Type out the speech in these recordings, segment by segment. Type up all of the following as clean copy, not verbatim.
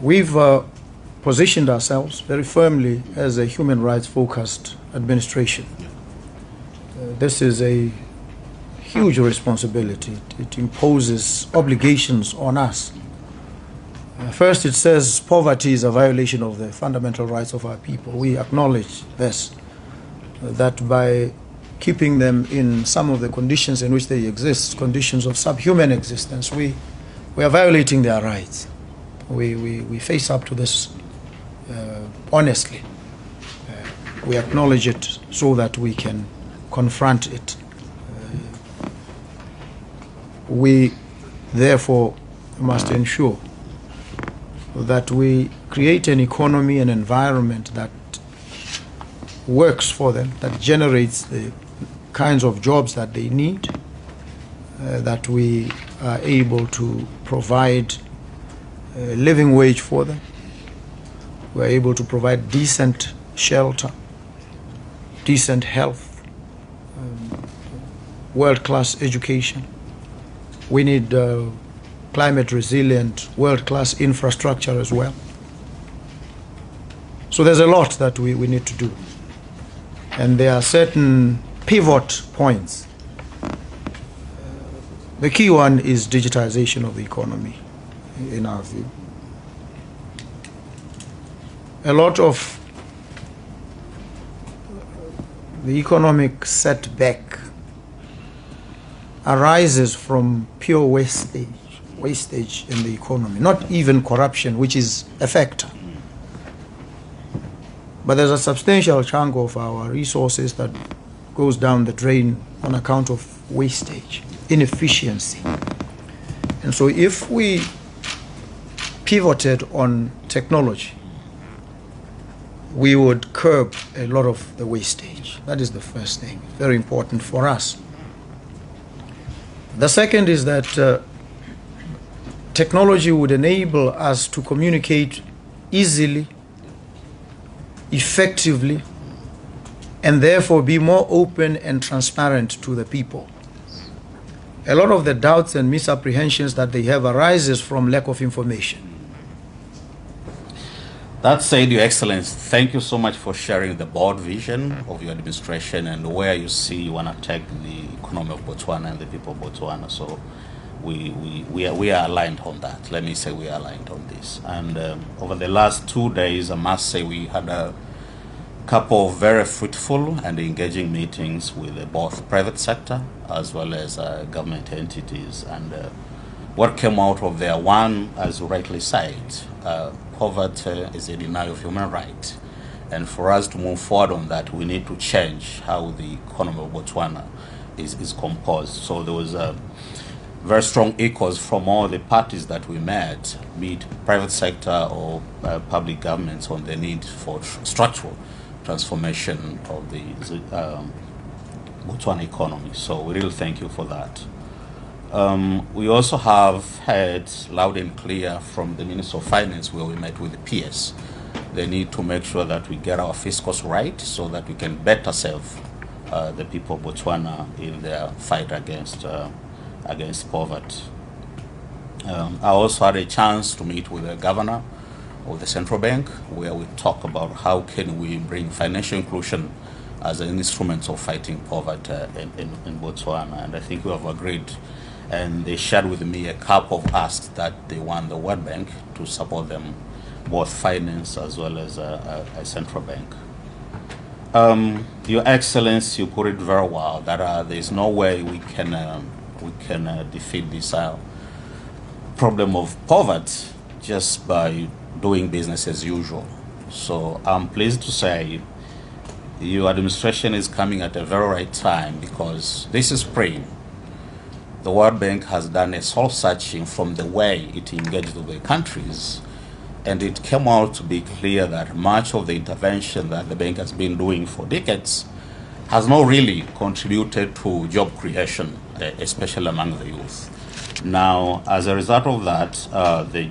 We've positioned ourselves very firmly as a human rights focused administration. This is a huge responsibility. It imposes obligations on us. First, it says poverty is a violation of the fundamental rights of our people. We acknowledge this, that by keeping them in some of the conditions in which they exist, conditions of subhuman existence, we are violating their rights. We face up to this honestly. We acknowledge it so that we can confront it. We therefore must ensure that we create an economy, an environment that works for them, that generates the kinds of jobs that they need, that we are able to provide a living wage for them. We're able to provide decent shelter, decent health, world-class education. We need climate resilient, world-class infrastructure as well. So there's a lot that we need to do. And there are certain pivot points. The key one is digitization of the economy, in our view. A lot of the economic setback arises from pure wastage in the economy, not even corruption, which is a factor. But there's a substantial chunk of our resources that goes down the drain on account of wastage, inefficiency. And so if we pivoted on technology, we would curb a lot of the wastage. That is the first thing, very important for us. The second is that technology would enable us to communicate easily, effectively, and therefore be more open and transparent to the people. A lot of the doubts and misapprehensions that they have arises from lack of information. That said, Your Excellency, thank you so much for sharing the broad vision of your administration and where you see you want to take the economy of Botswana and the people of Botswana. So we are aligned on that. Let me say we are aligned on this. And over the last 2 days, I must say we had a couple of very fruitful and engaging meetings with both private sector as well as government entities. And what came out of there, one, as you rightly said, poverty is a denial of human rights. And for us to move forward on that, we need to change how the economy of Botswana is composed. So there was a very strong echoes from all the parties that we met, be it private sector or public governments, on the need for structural transformation of the Botswana economy. So we really thank you for that. We also have heard loud and clear from the Minister of Finance, where we met with the PS, the need to make sure that we get our fiscals right so that we can better serve the people of Botswana in their fight against poverty. I also had a chance to meet with the governor of the central bank, where we talk about how can we bring financial inclusion as an instrument of fighting poverty in Botswana. And I think we have agreed, and they shared with me a couple of asks that they want the World Bank to support them, both finance as well as a central bank. Your Excellency, you put it very well, that there is no way we can defeat this problem of poverty just by doing business as usual. So I'm pleased to say your administration is coming at a very right time, because this is spring. The World Bank has done a soul searching from the way it engaged with the countries, and it came out to be clear that much of the intervention that the bank has been doing for decades has not really contributed to job creation, especially among the youth. Now, as a result of that, the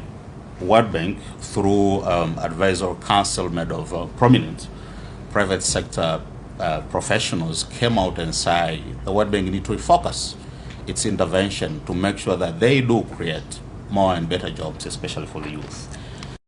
World Bank, through advisory council made of prominent private sector professionals, came out and said the World Bank need to focus its intervention to make sure that they do create more and better jobs, especially for the youth.